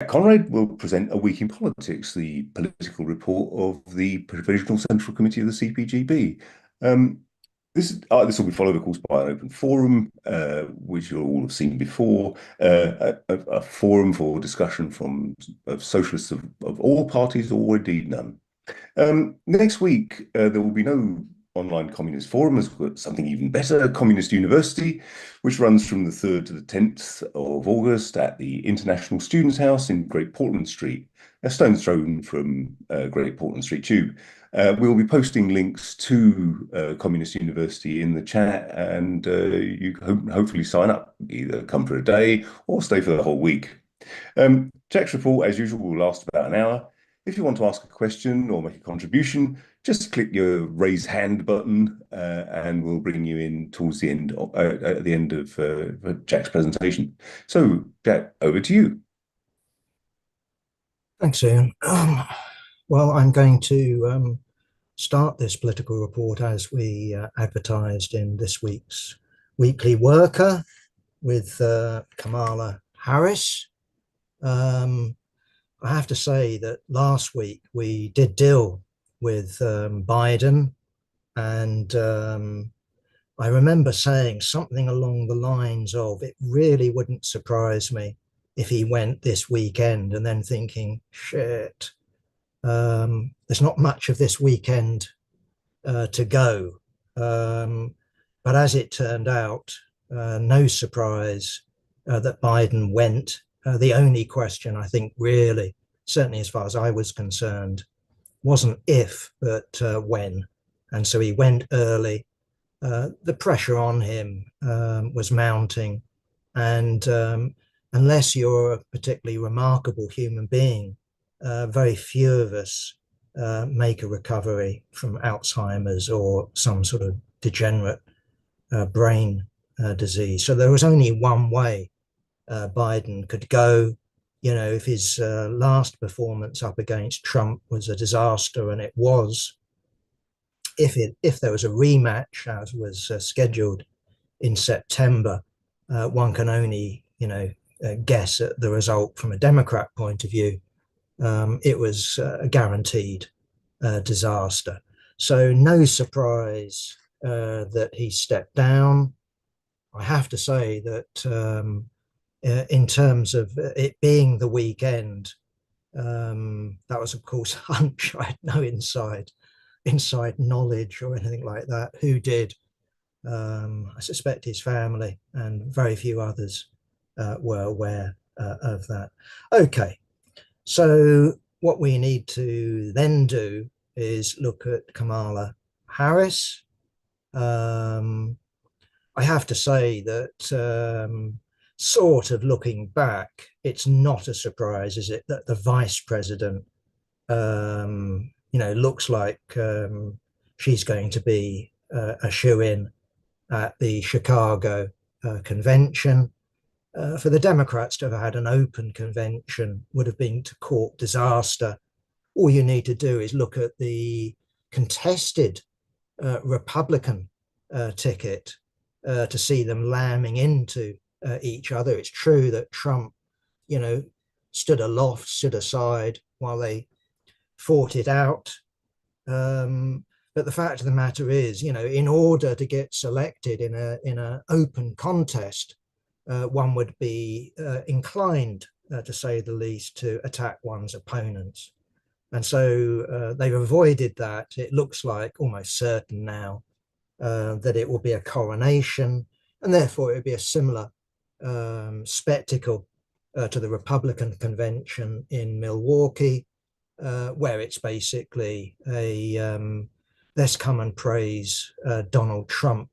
Conrad will present A Week in Politics, the political report of the Provisional Central Committee of the CPGB. Um, this will be followed, of course, by an open forum, which you'll all have seen before, a forum for discussion of socialists of all parties, or indeed none. Next week, there will be no online communist forum. We've got something even better, Communist University, which runs from the 3rd to the 10th of August at the International Students' House in Great Portland Street, a stone's throw from Great Portland Street Tube. We'll be posting links to Communist University in the chat, and you can hopefully sign up, either come for a day or stay for the whole week. Jack's report, as usual, will last about an hour. If you want to ask a question or make a contribution, just click your raise hand button, and we'll bring you in towards the end at the end of Jack's presentation. So, Jack, over to you. Thanks, Ian. Well, I'm going to start this political report as we advertised in this week's Weekly Worker with Kamala Harris. I have to say that last week we did deal with Biden, and I remember saying something along the lines of, it really wouldn't surprise me if he went this weekend, and then thinking, shit, there's not much of this weekend to go. But as it turned out, no surprise that Biden went. The only question, I think, really, certainly as far as I was concerned, wasn't if, but when. And so he went early. The pressure on him was mounting. And unless you're a particularly remarkable human being, very few of us make a recovery from Alzheimer's or some sort of degenerate brain disease. So there was only one way Biden could go. You know, if his last performance up against Trump was a disaster, and it was, if there was a rematch as was scheduled in September, one can only, guess at the result from a Democrat point of view. It was a guaranteed disaster. So no surprise that he stepped down. I have to say that in terms of it being the weekend, that was, of course, a hunch. I had no inside knowledge or anything like that. Who did? I suspect his family and very few others were aware of that. Okay, so what we need to then do is look at Kamala Harris. I have to say that sort of looking back, it's not a surprise, is it, that the vice president, looks like she's going to be a shoe-in at the Chicago convention. For the Democrats to have had an open convention would have been to court disaster. All you need to do is look at the contested Republican ticket to see them lambing into each other. It's true that Trump, stood aloft, stood aside while they fought it out. But the fact of the matter is, in order to get selected in an open contest, one would be inclined, to say the least, to attack one's opponents. And so they've avoided that. It looks like almost certain now that it will be a coronation, and therefore it would be a similar spectacle to the Republican convention in Milwaukee, where it's basically a let's come and praise Donald Trump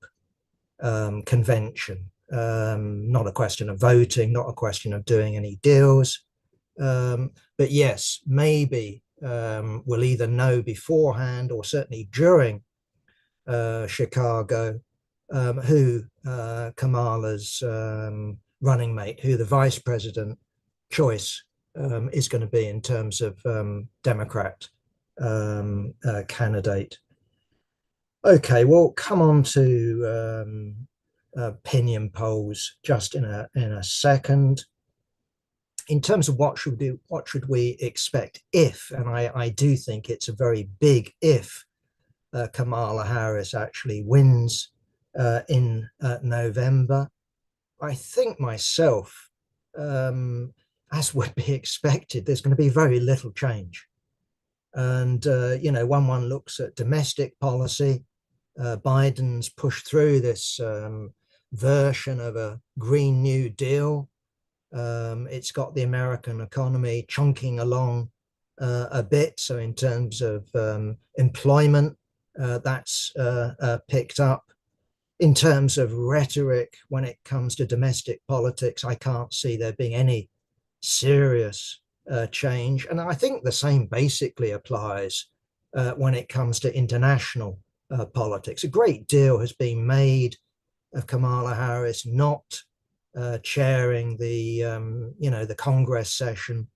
convention. Not a question of voting, not a question of doing any deals. But yes, maybe we'll either know beforehand or certainly during Chicago who Kamala's running mate, who the vice president choice is going to be in terms of Democrat candidate. Okay, we'll come on to opinion polls just in a second. in terms of what should we expect if, and I do think it's a very big if, Kamala Harris actually wins in November. I think myself, as would be expected, there's going to be very little change. And, when one looks at domestic policy, Biden's pushed through this version of a Green New Deal. It's got the American economy chunking along a bit. So in terms of employment, that's picked up. In terms of rhetoric, when it comes to domestic politics, I can't see there being any serious change. And I think the same basically applies when it comes to international politics. A great deal has been made of Kamala Harris not chairing the Congress session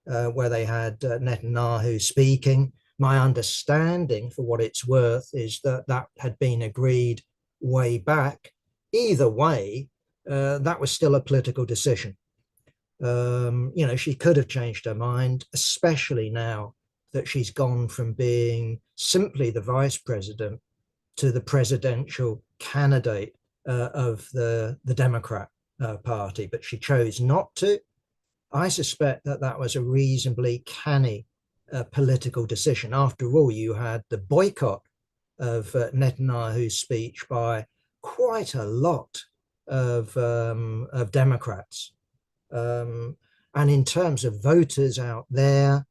where they had Netanyahu speaking. My understanding, for what it's worth, is that that had been agreed way back. Either way, that was still a political decision. She could have changed her mind, especially now that she's gone from being simply the vice president to the presidential candidate of the Democrat Party, but she chose not to. I suspect that that was a reasonably canny political decision. After all, you had the boycott of Netanyahu's speech by quite a lot of Democrats. And in terms of voters out there,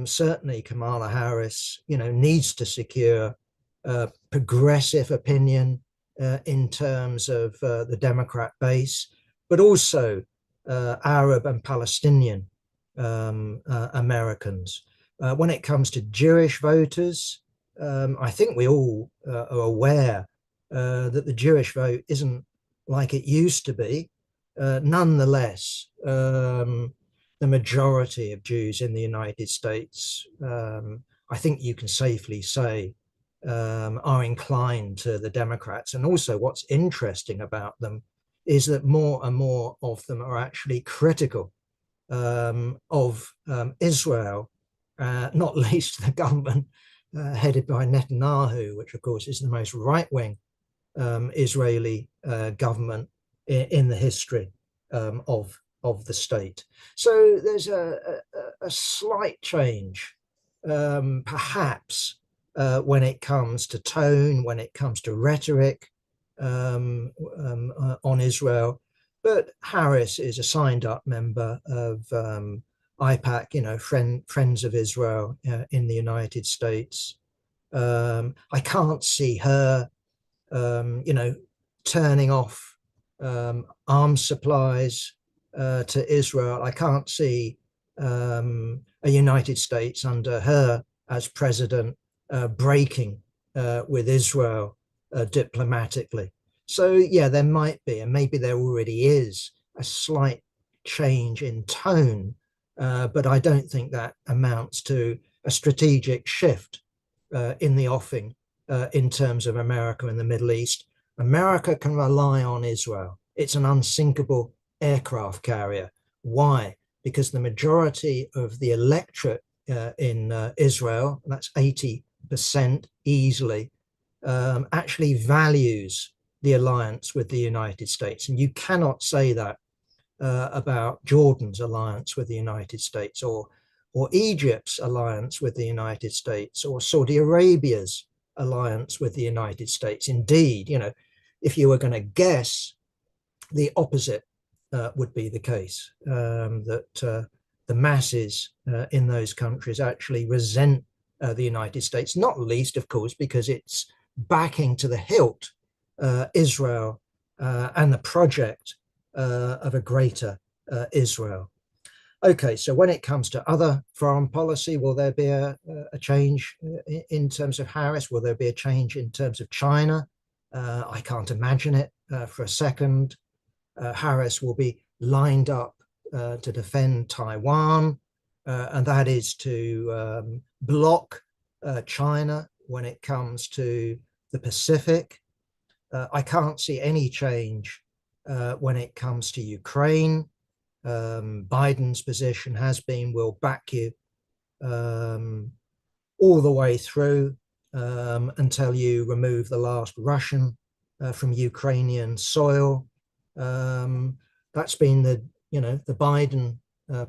certainly Kamala Harris, needs to secure progressive opinion in terms of the Democrat base, but also Arab and Palestinian Americans. When it comes to Jewish voters, I think we all are aware that the Jewish vote isn't like it used to be. Nonetheless, the majority of Jews in the United States, I think you can safely say, are inclined to the Democrats. And also what's interesting about them is that more and more of them are actually critical of Israel, not least the government headed by Netanyahu, which of course is the most right-wing Israeli government in the history of the state. So there's a slight change, perhaps, when it comes to tone, when it comes to rhetoric on Israel. But Harris is a signed-up member of AIPAC, Friends of Israel in the United States. I can't see her, turning off arms supplies to Israel. I can't see a United States under her as president breaking with Israel diplomatically. So yeah, there might be, and maybe there already is, a slight change in tone, but I don't think that amounts to a strategic shift in the offing in terms of America in the Middle East. America can rely on Israel. It's an unsinkable aircraft carrier. Why? Because the majority of the electorate in Israel, that's 80% easily, actually values the alliance with the United States. And you cannot say that about Jordan's alliance with the United States, or Egypt's alliance with the United States, or Saudi Arabia's alliance with the United States. Indeed, if you were going to guess, the opposite would be the case, that the masses in those countries actually resent the United States, not least, of course, because it's backing to the hilt Israel and the project of a greater Israel. Okay, so when it comes to other foreign policy, will there be a change in terms of Harris? Will there be a change in terms of China? I can't imagine it for a second. Harris will be lined up to defend Taiwan, and that is to block China when it comes to the Pacific. I can't see any change when it comes to Ukraine. Biden's position has been, we'll back you all the way through until you remove the last Russian from Ukrainian soil. That's been the Biden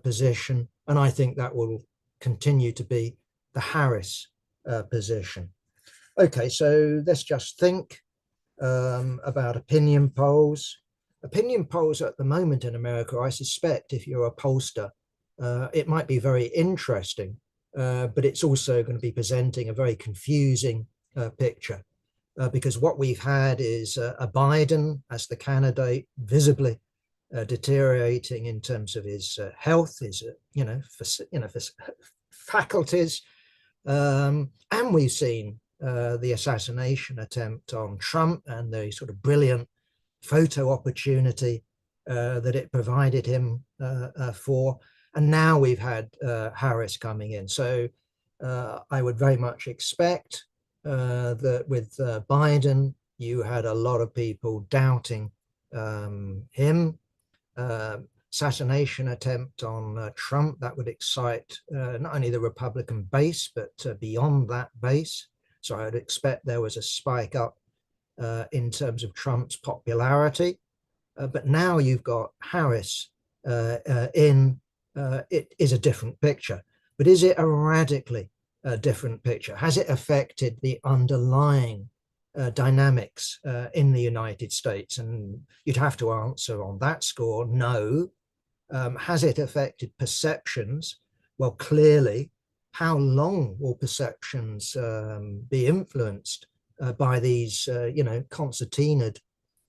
position, and I think that will continue to be the Harris position. Okay, so let's just think about opinion polls. Opinion polls at the moment in America, I suspect if you're a pollster, it might be very interesting, but it's also going to be presenting a very confusing picture because what we've had is a Biden as the candidate visibly deteriorating in terms of his health, his faculties, and we've seen the assassination attempt on Trump and the sort of brilliant photo opportunity that it provided him for. And now we've had Harris coming in. So I would very much expect that with Biden, you had a lot of people doubting him. Assassination attempt on Trump, that would excite not only the Republican base, but beyond that base. So I would expect there was a spike up in terms of Trump's popularity. But now you've got Harris in, it is a different picture. But is it a radically different picture? Has it affected the underlying dynamics in the United States? And you'd have to answer on that score, no. Has it affected perceptions? Well, clearly. How long will perceptions be influenced by these, concertinaed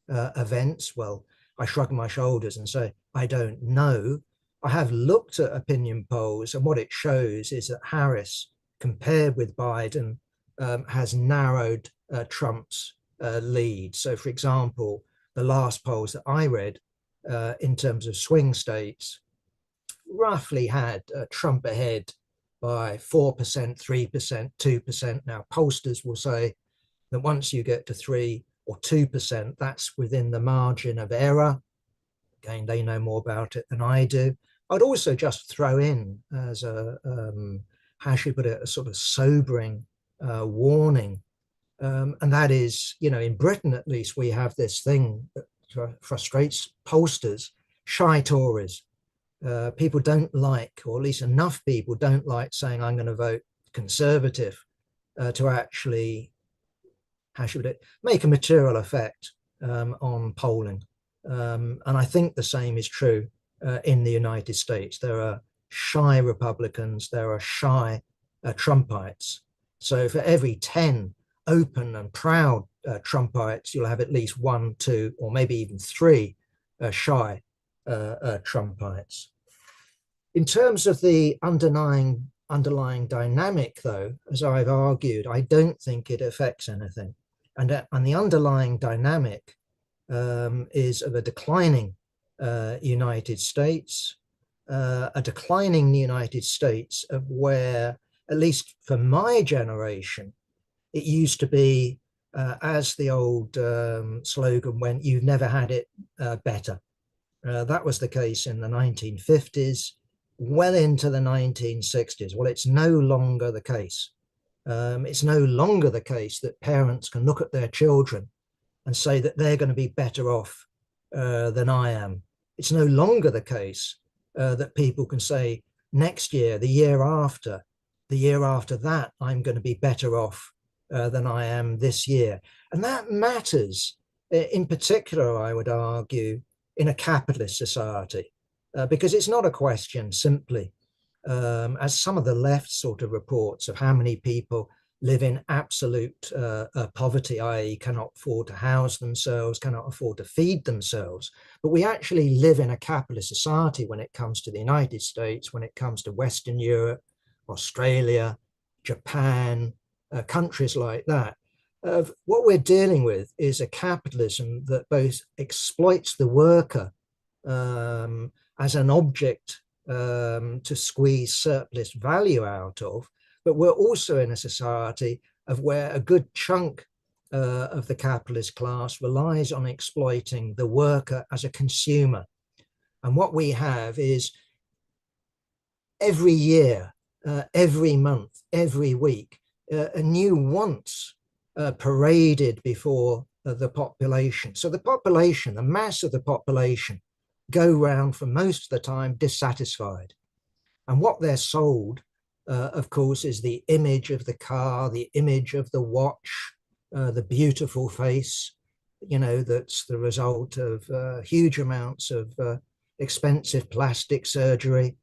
events? Well, I shrug my shoulders and say, I don't know. I have looked at opinion polls, and what it shows is that Harris, compared with Biden, has narrowed Trump's lead. So, for example, the last polls that I read in terms of swing states roughly had Trump ahead by 4%, 3%, 2%. Now, pollsters will say that once you get to 3 or 2%, that's within the margin of error. Again, they know more about it than I do. I'd also just throw in as a, how should I put it, a sort of sobering warning. And that is, in Britain, at least, we have this thing that frustrates pollsters, shy Tories. People don't like, or at least enough people don't like saying, I'm going to vote Conservative to actually, how should it, make a material effect on polling. And I think the same is true in the United States. There are shy Republicans, there are shy Trumpites. So for every 10 open and proud Trumpites, you'll have at least 1, 2, or maybe even 3 shy Trumpites. In terms of the underlying dynamic, though, as I've argued, I don't think it affects anything. And the underlying dynamic is of a declining United States, a declining United States of where, at least for my generation, it used to be, as the old slogan went, you've never had it better. That was the case in the 1950s, well into the 1960s. Well, it's no longer the case. It's no longer the case that parents can look at their children and say that they're going to be better off than I am. It's no longer the case that people can say next year, the year after that, I'm going to be better off than I am this year. And that matters in particular, I would argue, in a capitalist society, because it's not a question simply, as some of the left sort of reports, of how many people live in absolute poverty, i.e. cannot afford to house themselves, cannot afford to feed themselves. But we actually live in a capitalist society when it comes to the United States, when it comes to Western Europe, Australia, Japan, countries like that. What we're dealing with is a capitalism that both exploits the worker as an object to squeeze surplus value out of, but we're also in a society of where a good chunk of the capitalist class relies on exploiting the worker as a consumer. And what we have is every year, every month, every week, a new wants paraded before the population. So the population, the mass of the population, go round for most of the time dissatisfied. And what they're sold, of course, is the image of the car, the image of the watch, the beautiful face, that's the result of huge amounts of expensive plastic surgery.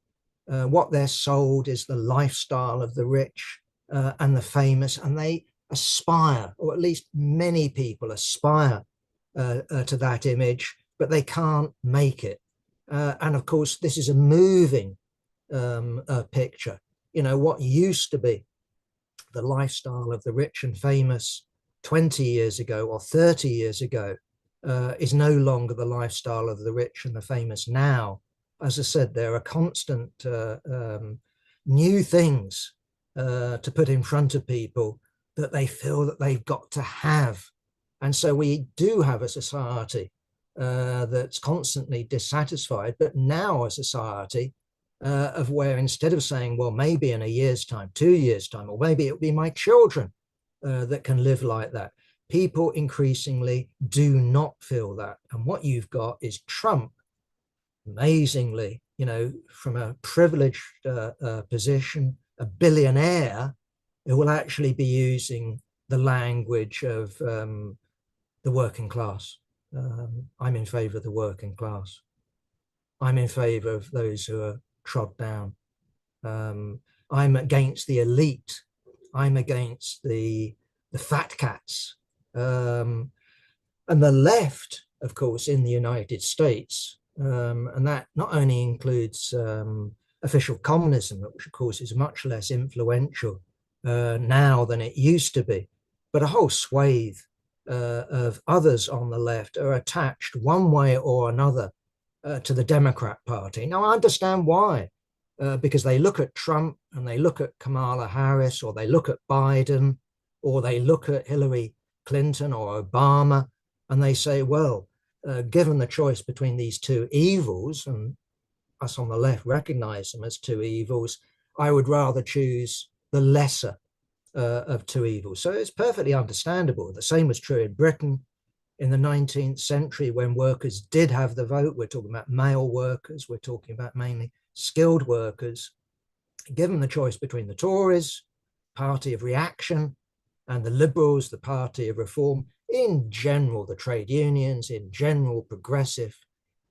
What they're sold is the lifestyle of the rich and the famous, and they aspire, or at least many people aspire to that image, but they can't make it. And of course, this is a moving picture. What used to be the lifestyle of the rich and famous 20 years ago or 30 years ago is no longer the lifestyle of the rich and the famous now. As I said, there are constant new things to put in front of people that they feel that they've got to have. And so we do have a society that's constantly dissatisfied, but now a society of where instead of saying, well, maybe in a year's time, 2 years' time, or maybe it'll be my children that can live like that, people increasingly do not feel that. And what you've got is Trump, amazingly, from a privileged position, a billionaire who will actually be using the language of the working class. I'm in favor of the working class. I'm in favor of those who are trod down. I'm against the elite. I'm against the fat cats. And the left, of course, in the United States, and that not only includes official communism, which of course is much less influential now than it used to be, but a whole swathe of others on the left are attached one way or another to the Democrat Party. Now, I understand why, because they look at Trump and they look at Kamala Harris, or they look at Biden, or they look at Hillary Clinton or Obama, and they say, well, given the choice between these two evils, and us on the left recognize them as two evils, I would rather choose the lesser of two evils. So it's perfectly understandable. The same was true in Britain in the 19th century when workers did have the vote. We're talking about male workers. We're talking about mainly skilled workers. Given the choice between the Tories, party of reaction, and the Liberals, the party of reform, in general, the trade unions, in general, progressive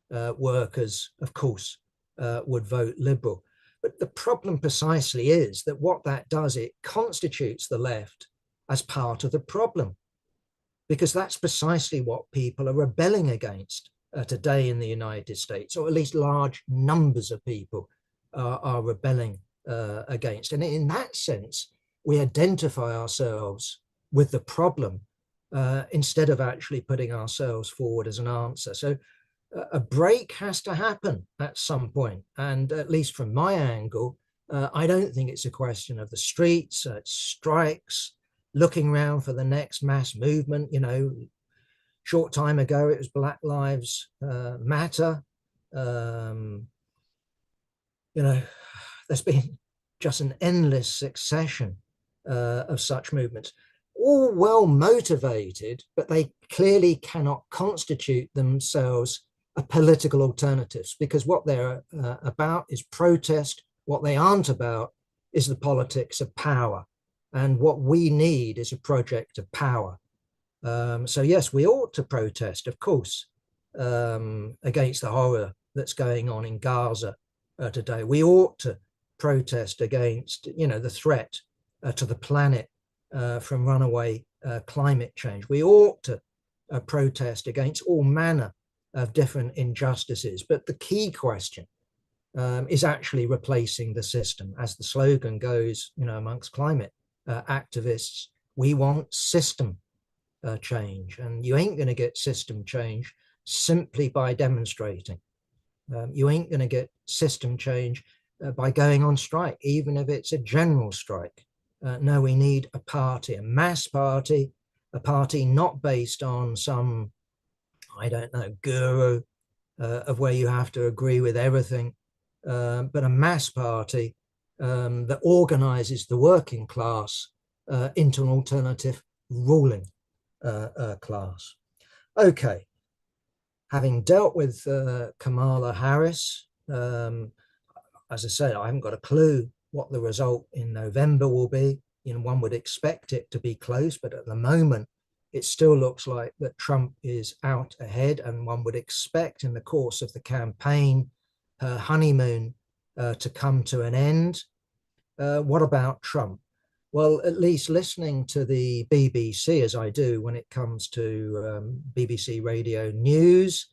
workers, of course, would vote Liberal. But the problem precisely is that what that does, it constitutes the left as part of the problem, because that's precisely what people are rebelling against today in the United States, or at least large numbers of people are rebelling against. And in that sense, we identify ourselves with the problem instead of actually putting ourselves forward as an answer. So a break has to happen at some point. And at least from my angle, I don't think it's a question of the streets, strikes, looking around for the next mass movement. Short time ago, it was Black Lives Matter. There's been just an endless succession of such movements, all well motivated, but they clearly cannot constitute themselves a political alternatives, because what they're about is protest. What they aren't about is the politics of power. And what we need is a project of power. So yes, we ought to protest, of course, against the horror that's going on in Gaza today. We ought to protest against, the threat to the planet from runaway climate change. We ought to protest against all manner of different injustices. But the key question is actually replacing the system. As the slogan goes, amongst climate activists, we want system change. And you ain't going to get system change simply by demonstrating. You ain't going to get system change by going on strike, even if it's a general strike. No, we need a party, a mass party, a party not based on some, I don't know, guru, of where you have to agree with everything, but a mass party that organizes the working class into an alternative ruling class. Okay, having dealt with Kamala Harris, as I said, I haven't got a clue what the result in November will be. You know, one would expect it to be close, but at the moment, it still looks like that Trump is out ahead, and one would expect in the course of the campaign, her honeymoon to come to an end. What about Trump? Well, at least listening to the BBC, as I do when it comes to BBC Radio News,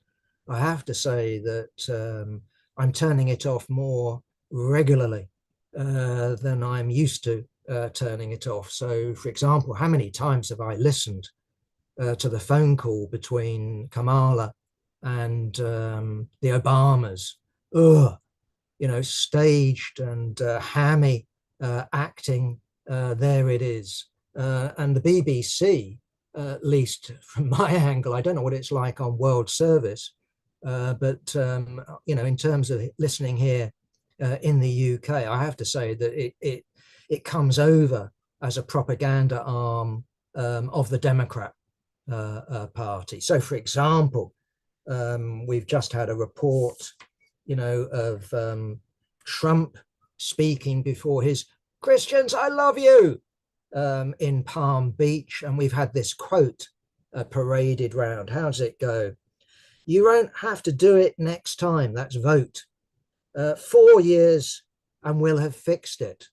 I have to say that I'm turning it off more regularly than I'm used to turning it off. So, for example, how many times have I listened to the phone call between Kamala and the Obamas? Ugh, you know, staged and hammy acting. There it is. And the BBC, at least from my angle, I don't know what it's like on World Service, but you know, in terms of listening here in the UK, I have to say that it comes over as a propaganda arm of the Democrat Party. So, for example, we've just had a report, you know, of Trump speaking before his "Christians, I love you" in Palm Beach, and we've had this quote paraded round. How does it go? "You won't have to do it next time." That's vote. 4 years and we'll have fixed it.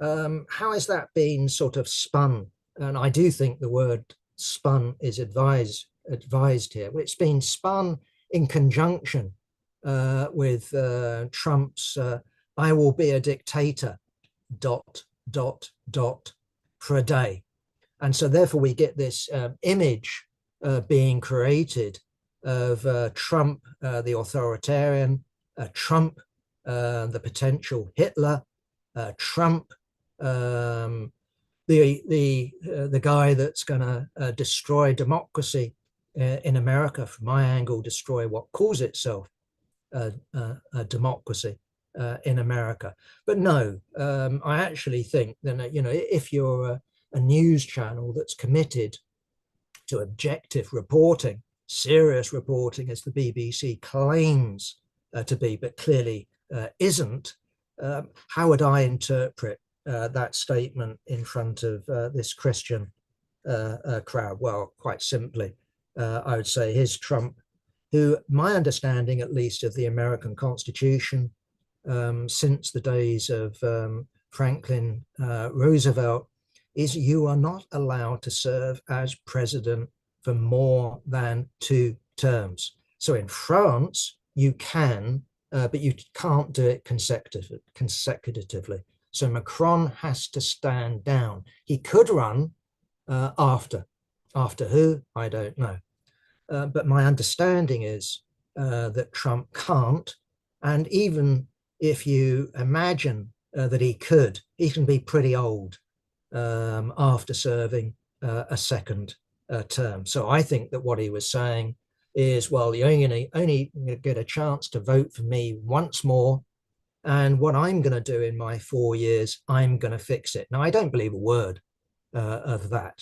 How has that been sort of spun? And I do think the word spun is advised here. It's been spun in conjunction with Trump's "I will be a dictator, ... for a day." And so therefore we get this image being created of Trump, the authoritarian, Trump, the potential Hitler, Trump, the guy that's going to destroy democracy in America, from my angle, destroy what calls itself a democracy in America. But no, I actually think that, you know, if you're a news channel that's committed to objective reporting, serious reporting, as the BBC claims to be, but clearly isn't, how would I interpret that statement in front of this Christian crowd? Well, quite simply, I would say here's Trump, who, my understanding at least of the American Constitution, since the days of Franklin Roosevelt, is you are not allowed to serve as president for more than 2 terms. So in France, you can, but you can't do it consecutively. So Macron has to stand down. He could run after who? I don't know. But my understanding is that Trump can't. And even if you imagine that he could, he can be pretty old after serving a second term. So I think that what he was saying is, well, you only get a chance to vote for me once more. And what I'm going to do in my 4 years, I'm going to fix it. Now, I don't believe a word of that.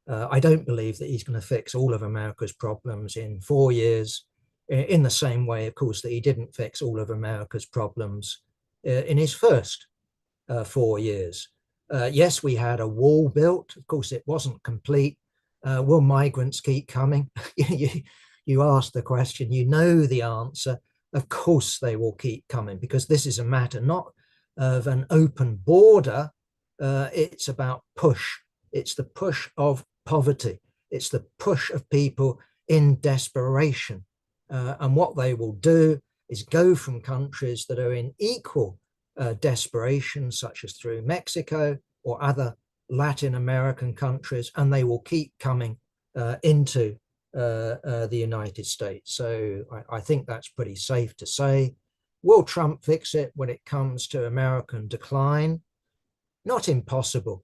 I don't believe that he's going to fix all of America's problems in 4 years, in the same way, of course, that he didn't fix all of America's problems in his first 4 years. Yes, we had a wall built. Of course, it wasn't complete. Will migrants keep coming? You ask the question, you know the answer. Of course they will keep coming, because this is a matter not of an open border. It's about push. It's the push of poverty. It's the push of people in desperation. And what they will do is go from countries that are in equal desperation, such as through Mexico or other Latin American countries, and they will keep coming into the United States. So I think that's pretty safe to say. Will Trump fix it when it comes to American decline? Not impossible,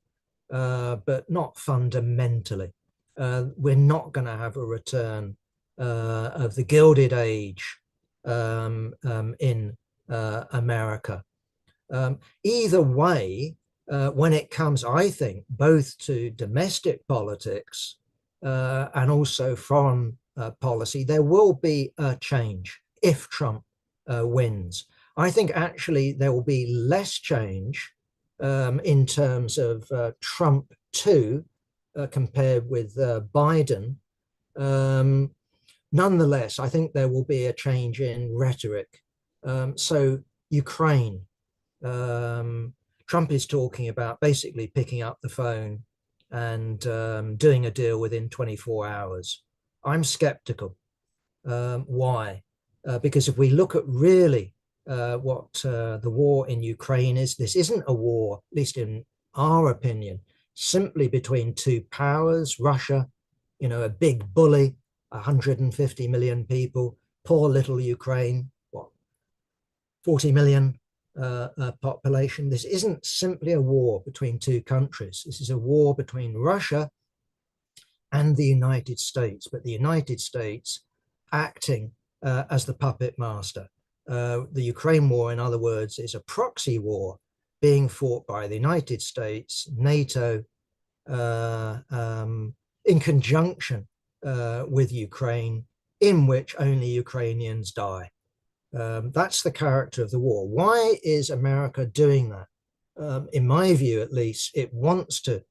but not fundamentally. We're not going to have a return of the Gilded Age in America. Either way, when it comes, I think, both to domestic politics and also foreign policy, there will be a change if Trump wins. I think actually there will be less change in terms of Trump 2 compared with Biden. Nonetheless, I think there will be a change in rhetoric. So Ukraine, Trump is talking about basically picking up the phone and doing a deal within 24 hours. I'm skeptical. Why? Because if we look at really what the war in Ukraine is, this isn't a war, at least in our opinion, simply between two powers, Russia, a big bully, 150 million people, poor little Ukraine, 40 million population. This isn't simply a war between two countries. This is a war between Russia and the United States, but the United States acting as the puppet master. The Ukraine war, in other words, is a proxy war being fought by the United States, NATO, in conjunction with Ukraine, in which only Ukrainians die. That's the character of the war. Why is America doing that? In my view, at least, it wants to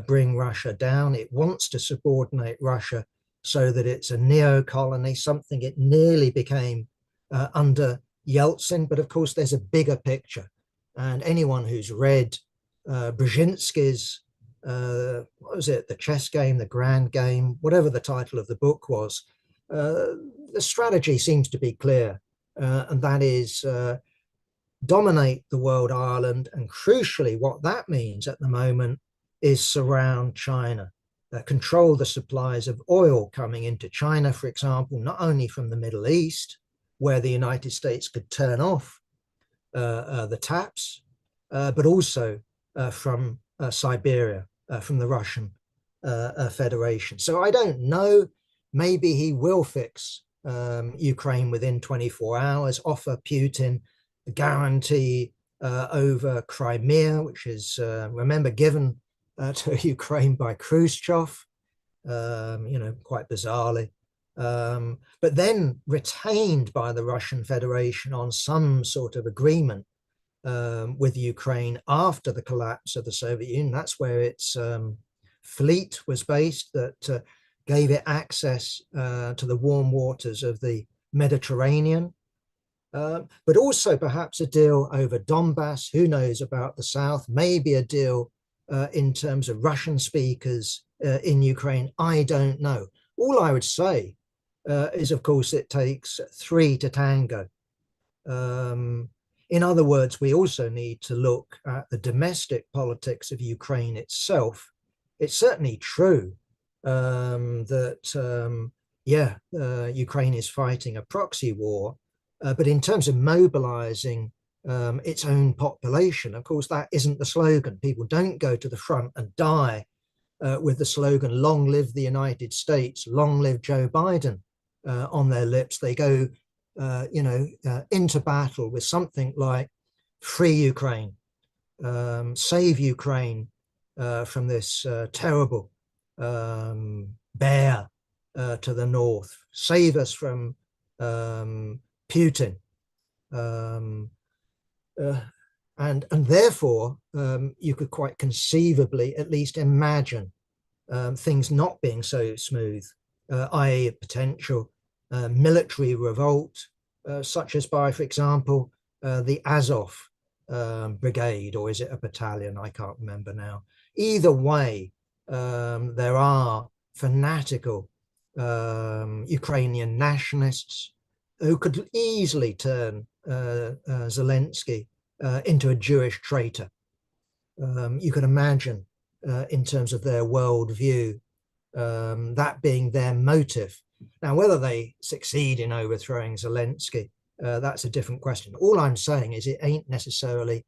bring Russia down. It wants to subordinate Russia so that it's a neo-colony, something it nearly became under Yeltsin. But of course, there's a bigger picture. And anyone who's read Brzezinski's, what was it, the chess game, the grand game, whatever the title of the book was, the strategy seems to be clear. And that is dominate the world island. And crucially, what that means at the moment is surround China, control the supplies of oil coming into China, for example, not only from the Middle East, where the United States could turn off the taps, but also from Siberia, from the Russian Federation. So I don't know, maybe he will fix Ukraine within 24 hours, offer Putin a guarantee over Crimea, which is, remember, given to Ukraine by Khrushchev, quite bizarrely, but then retained by the Russian Federation on some sort of agreement with Ukraine after the collapse of the Soviet Union. That's where its fleet was based, that gave it access to the warm waters of the Mediterranean, but also perhaps a deal over Donbass. Who knows about the south? Maybe a deal in terms of Russian speakers in Ukraine. I don't know. All I would say is, of course, it takes three to tango. In other words, we also need to look at the domestic politics of Ukraine itself. It's certainly true that Ukraine is fighting a proxy war, but in terms of mobilizing its own population, of course, that isn't the slogan. People don't go to the front and die with the slogan, "Long live the United States, long live Joe Biden," on their lips. They go, into battle with something like "Free Ukraine," "Save Ukraine from this terrible bear to the north, save us from Putin," and therefore you could quite conceivably at least imagine things not being so smooth, i.e. a potential military revolt, such as by, for example, the Azov brigade, or is it a battalion? I can't remember now. Either way, there are fanatical Ukrainian nationalists who could easily turn Zelensky into a Jewish traitor. You can imagine, in terms of their worldview, that being their motive. Now, whether they succeed in overthrowing Zelensky, that's a different question. All I'm saying is it ain't necessarily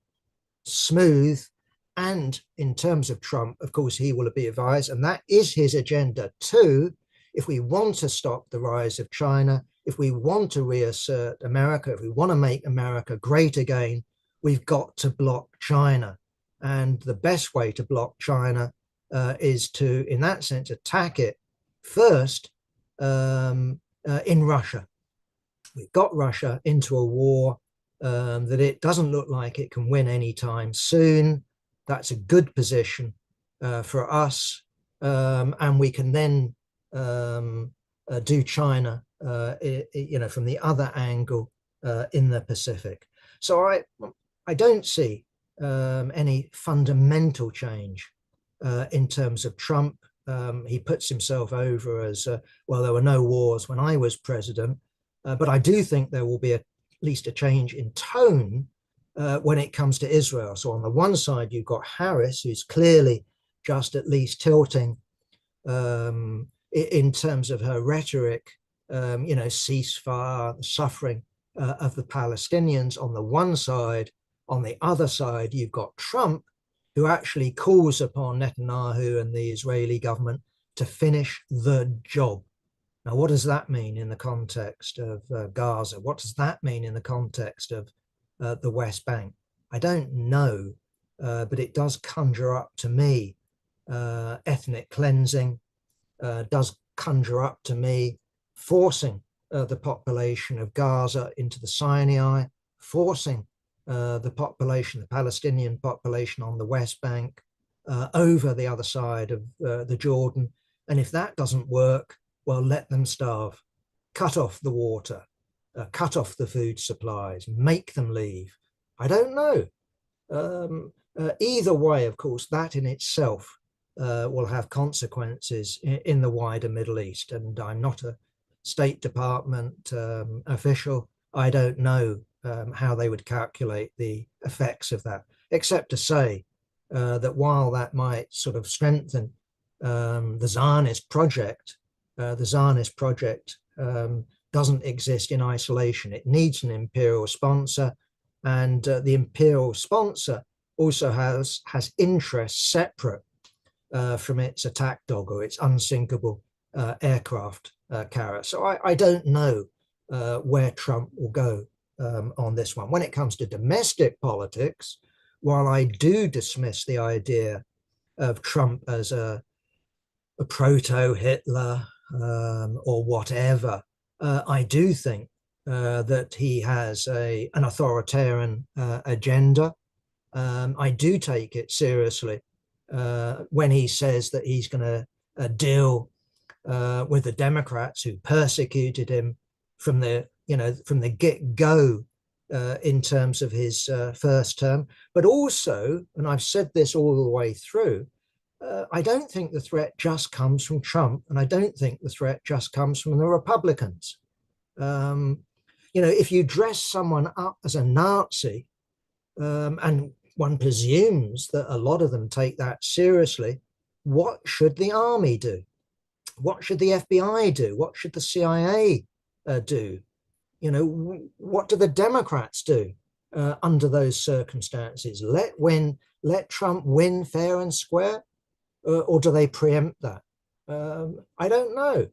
smooth. And in terms of Trump, of course, he will be advised, and that is his agenda too. If we want to stop the rise of China, if we want to reassert America, if we want to make America great again, we've got to block China. And the best way to block China is to, in that sense, attack it first in Russia. We've got Russia into a war that it doesn't look like it can win anytime soon. That's a good position for us. And we can then do China, from the other angle in the Pacific. So I don't see any fundamental change in terms of Trump. He puts himself over as, well, there were no wars when I was president, but I do think there will be at least a change in tone when it comes to Israel. So on the one side, you've got Harris, who's clearly just at least tilting in terms of her rhetoric, ceasefire, the suffering of the Palestinians on the one side. On the other side, you've got Trump, who actually calls upon Netanyahu and the Israeli government to finish the job. Now, what does that mean in the context of Gaza? What does that mean in the context of the West Bank? I don't know, but it does conjure up to me ethnic cleansing, does conjure up to me forcing the population of Gaza into the Sinai, forcing the population, the Palestinian population on the West Bank over the other side of the Jordan. And if that doesn't work, well, let them starve, cut off the water, cut off the food supplies, make them leave. I don't know. Either way, of course, that in itself will have consequences in the wider Middle East. And I'm not a State Department official. I don't know how they would calculate the effects of that, except to say that while that might sort of strengthen the Zionist project, doesn't exist in isolation. It needs an imperial sponsor, and the imperial sponsor also has interests separate from its attack dog or its unsinkable aircraft carrier. So I don't know where Trump will go on this one. When it comes to domestic politics, while I do dismiss the idea of Trump as a proto-Hitler or whatever, I do think that he has an authoritarian agenda. I do take it seriously when he says that he's going to deal with the Democrats who persecuted him from the get-go in terms of his first term. But also, and I've said this all the way through, I don't think the threat just comes from Trump, and I don't think the threat just comes from the Republicans. If you dress someone up as a Nazi, and one presumes that a lot of them take that seriously, what should the army do? What should the FBI do? What should the CIA do? What do the Democrats do under those circumstances? Let Trump win fair and square, or do they preempt that? I don't know,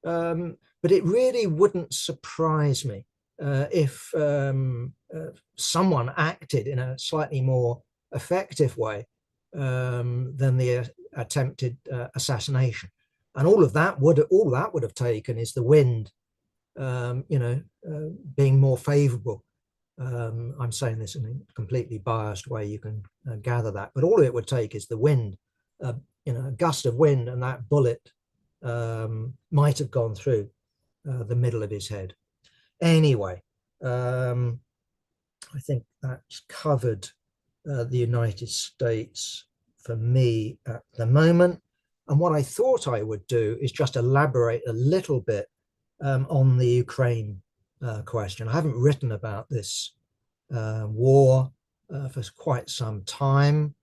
but it really wouldn't surprise me if someone acted in a slightly more effective way than the attempted assassination. And all that would have taken is the wind, being more favorable. I'm saying this in a completely biased way. You can gather that, but all it would take is the wind, a gust of wind, and that bullet might have gone through the middle of his head. Anyway, I think that's covered the United States for me at the moment. And what I thought I would do is just elaborate a little bit on the Ukraine question. I haven't written about this war for quite some time.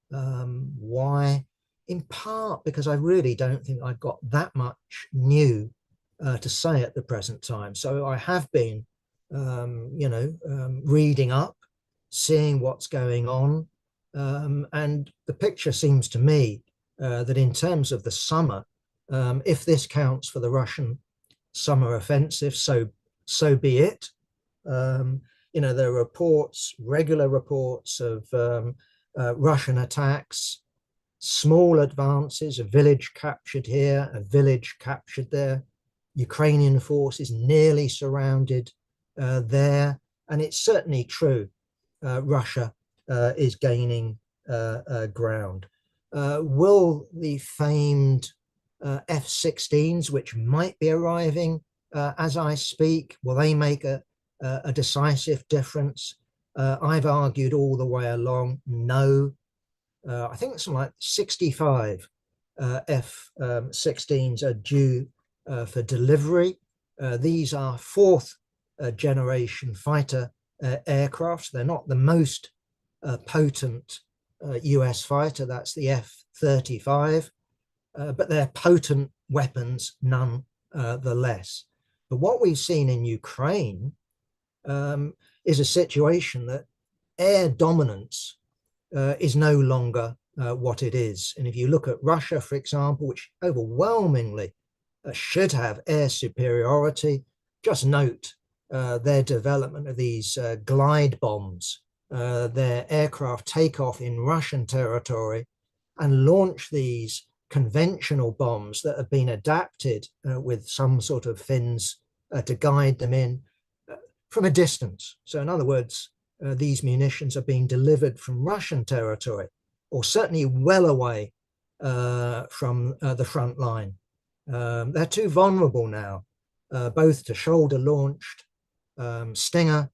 Why? In part because I really don't think I've got that much new to say at the present time. So I have been, reading up, seeing what's going on. And the picture seems to me that in terms of the summer, if this counts for the Russian summer offensive, so be it. There are reports, regular reports of Russian attacks, small advances, a village captured here, a village captured there, Ukrainian forces nearly surrounded there. And it's certainly true, Russia is gaining ground. Will the famed F-16s, which might be arriving as I speak, will they make a decisive difference? I've argued all the way along, no. I think it's something like 65 F-16s are due for delivery. These are fourth generation fighter aircraft. They're not the most potent US fighter, that's the F-35, but they're potent weapons nonetheless. But what we've seen in Ukraine is a situation that air dominance is no longer what it is. And if you look at Russia, for example, which overwhelmingly should have air superiority, just note their development of these glide bombs. Their aircraft take off in Russian territory and launch these conventional bombs that have been adapted with some sort of fins to guide them in from a distance. So in other words, these munitions are being delivered from Russian territory, or certainly well away from the front line. They're too vulnerable now, both to shoulder-launched Stinger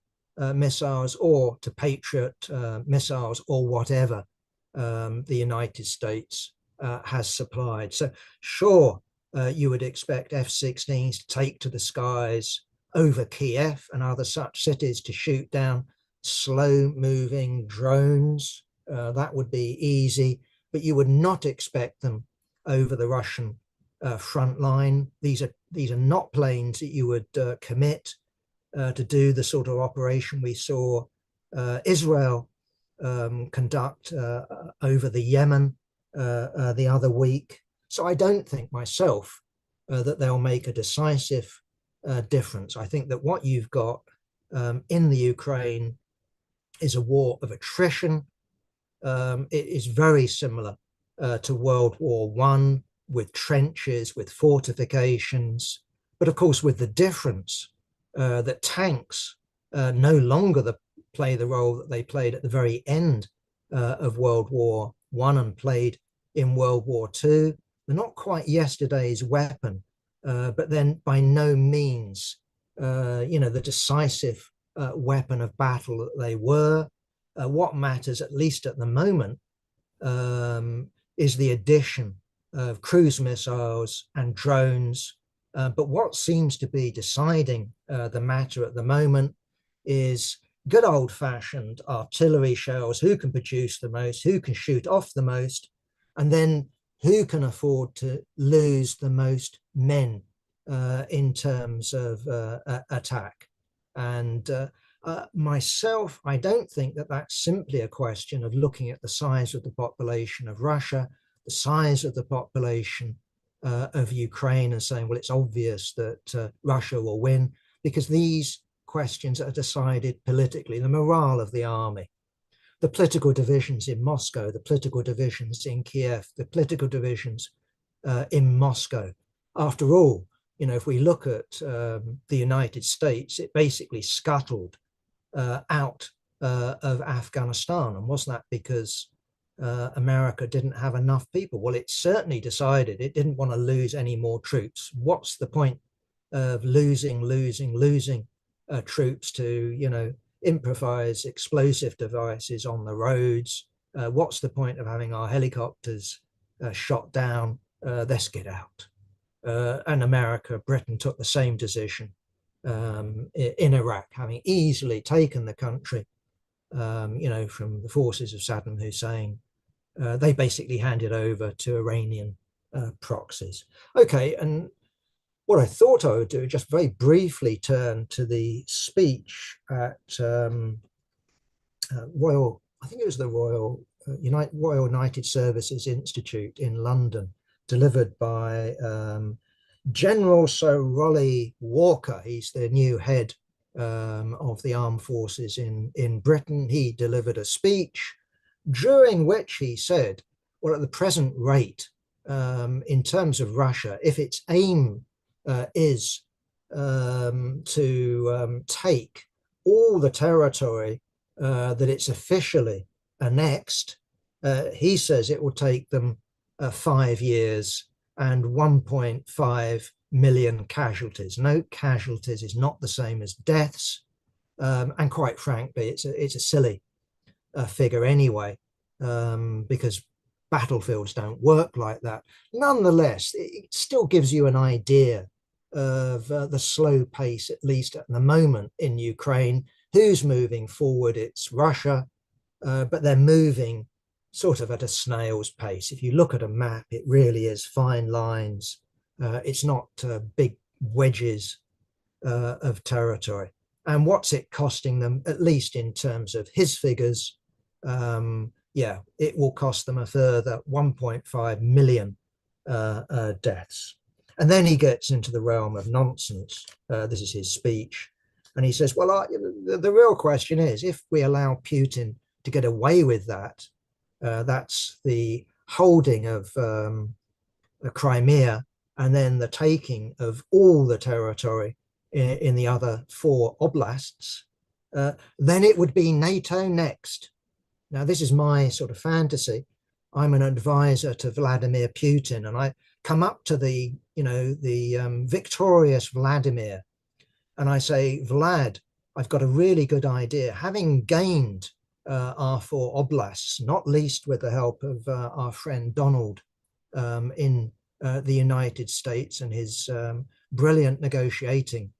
missiles or to Patriot missiles or whatever the United States has supplied. So sure, you would expect F-16s to take to the skies over Kiev and other such cities to shoot down slow-moving drones. That would be easy, but you would not expect them over the Russian front line. These are not planes that you would commit to do the sort of operation we saw Israel conduct over the Yemen the other week. So I don't think myself that they'll make a decisive difference. I think that what you've got in the Ukraine is a war of attrition. It is very similar to World War I, with trenches, with fortifications, but of course with the difference that tanks no longer play the role that they played at the very end of World War I and played in World War II. They're not quite yesterday's weapon, but then by no means, the decisive weapon of battle that they were. What matters, at least at the moment, is the addition of cruise missiles and drones. But what seems to be deciding the matter at the moment is good old-fashioned artillery shells. Who can produce the most? Who can shoot off the most? And then who can afford to lose the most men in terms of attack? And myself, I don't think that that's simply a question of looking at the size of the population of Russia, the size of the population of Ukraine, and saying, well, it's obvious that Russia will win, because these questions are decided politically. The morale of the army, the political divisions in Moscow, the political divisions in Kiev, the political divisions in Moscow. After all, if we look at the United States, it basically scuttled out of Afghanistan. And wasn't that because America didn't have enough people? Well, it certainly decided it didn't want to lose any more troops. What's the point of losing troops to, improvise explosive devices on the roads? What's the point of having our helicopters shot down? Let's get out. And Britain took the same decision in Iraq, having easily taken the country, from the forces of Saddam Hussein. They basically handed over to Iranian proxies. Okay, and what I thought I would do, just very briefly turn to the speech at Royal, I think it was the Royal United Services Institute in London, delivered by General Sir Raleigh Walker, he's the new head of the armed forces in Britain. He delivered a speech during which he said, well, at the present rate, in terms of Russia, if its aim is to take all the territory that it's officially annexed, he says it will take them 5 years and 1.5 million casualties. No, casualties is not the same as deaths. And quite frankly, it's a silly figure anyway, because battlefields don't work like that. Nonetheless, it still gives you an idea of the slow pace, at least at the moment in Ukraine. Who's moving forward? It's Russia, but they're moving sort of at a snail's pace. If you look at a map, it really is fine lines. It's not big wedges of territory. And what's it costing them, at least in terms of his figures? Yeah, it will cost them a further 1.5 million deaths. And then he gets into the realm of nonsense. This is his speech. And he says, well, the real question is, if we allow Putin to get away with that, that's the holding of Crimea and then the taking of all the territory in the other 4 oblasts, then it would be NATO next. Now, this is my sort of fantasy. I'm an advisor to Vladimir Putin, and I come up to the victorious Vladimir, and I say, Vlad, I've got a really good idea. Having gained our 4 oblasts, not least with the help of our friend Donald in the United States and his brilliant negotiating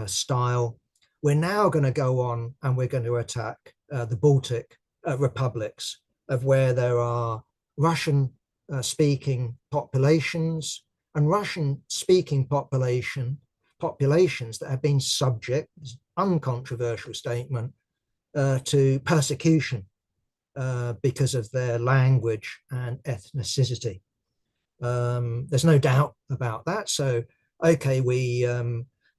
style, we're now going to go on and we're going to attack the Baltic republics, of where there are Russian speaking populations and Russian speaking populations that have been subject, uncontroversial statement, to persecution because of their language and ethnicity. There's no doubt about that. So, okay, we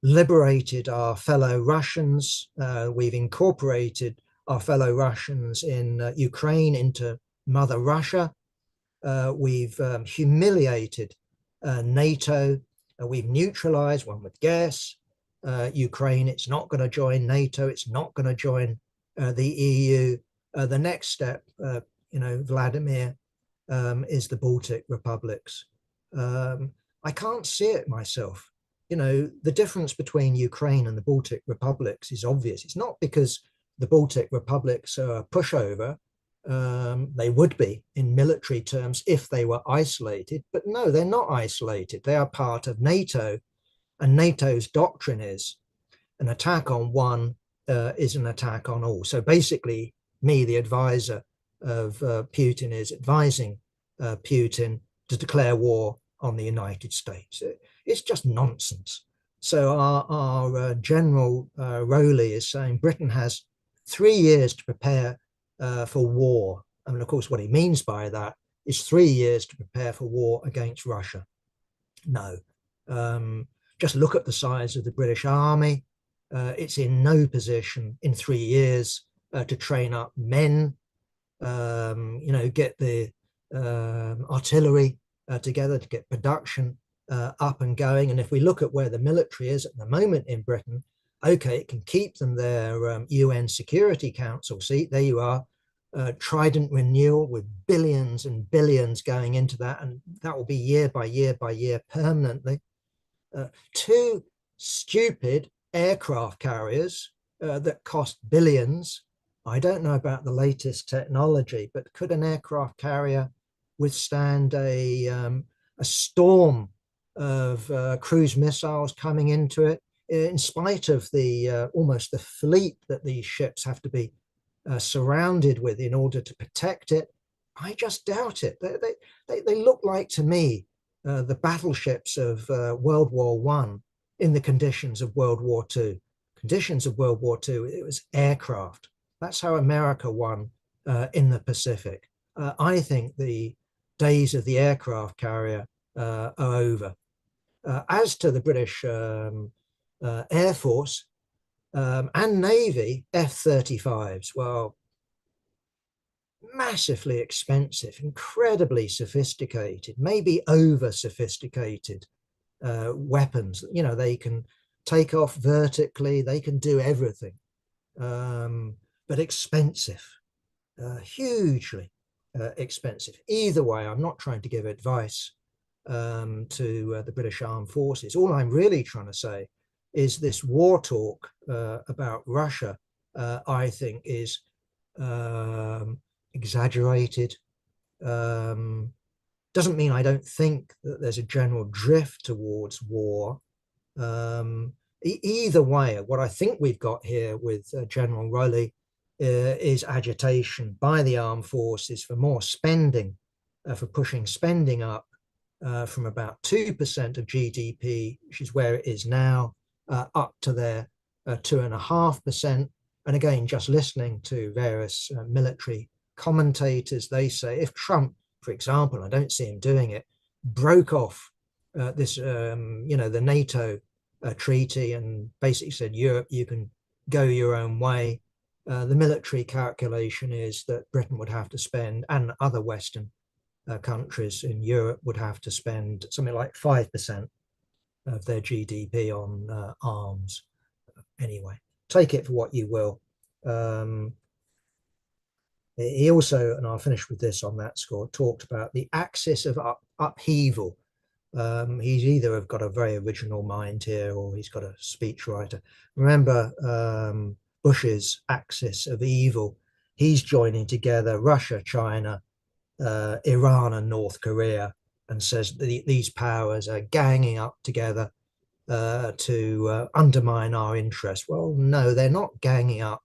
liberated our fellow Russians. We've incorporated our fellow Russians in Ukraine into Mother Russia. We've humiliated NATO. We've neutralized, one would guess, Ukraine. It's not going to join NATO. It's not going to join the EU. The next step, Vladimir, is the Baltic republics. I can't see it myself. The difference between Ukraine and the Baltic republics is obvious. It's not because the Baltic republics are a pushover. They would be in military terms if they were isolated, but no, they're not isolated. They are part of NATO, and NATO's doctrine is an attack on one is an attack on all. So basically, me, the advisor of Putin, is advising Putin to declare war on the United States. It's just nonsense. So our General Rowley is saying Britain has 3 years to prepare for war. I mean, of course, what he means by that is 3 years to prepare for war against Russia. No. Just look at the size of the British Army. It's in no position in 3 years to train up men, get the artillery together, to get production up and going. And if we look at where the military is at the moment in Britain, okay, it can keep them their UN Security Council seat. There you are, Trident renewal with billions and billions going into that, and that will be year by year by year permanently. 2 stupid aircraft carriers that cost billions. I don't know about the latest technology, but could an aircraft carrier withstand a storm of cruise missiles coming into it, in spite of the almost the fleet that these ships have to be surrounded with in order to protect it? I just doubt it. They look like, to me, the battleships of World War One in the conditions of World War Two. Conditions of World War Two, it was aircraft. That's how America won in the Pacific. I think the days of the aircraft carrier are over. As to the British Air Force and Navy, F-35s, well, massively expensive, incredibly sophisticated, maybe over sophisticated weapons. You know, they can take off vertically, they can do everything, but expensive, hugely expensive. Either way, I'm not trying to give advice to the British Armed Forces. All I'm really trying to say is this war talk about Russia, I think, is exaggerated. Doesn't mean I don't think that there's a general drift towards war. Either way, what I think we've got here with General Rowley is agitation by the armed forces for more spending, for pushing spending up from about 2% of GDP, which is where it is now, up to their 2.5%. And again, just listening to various military commentators, they say if Trump, for example, I don't see him doing it, broke off this, the NATO treaty and basically said, Europe, you can go your own way. The military calculation is that Britain would have to spend, and other Western countries in Europe would have to spend something like 5% of their GDP on arms. Anyway, take it for what you will. He also, and I'll finish with this on that score, talked about the axis of upheaval. He's either have got a very original mind here or he's got a speechwriter. Remember Bush's axis of evil. He's joining together Russia, China, Iran and North Korea, and says that these powers are ganging up together to undermine our interests. Well, no, they're not ganging up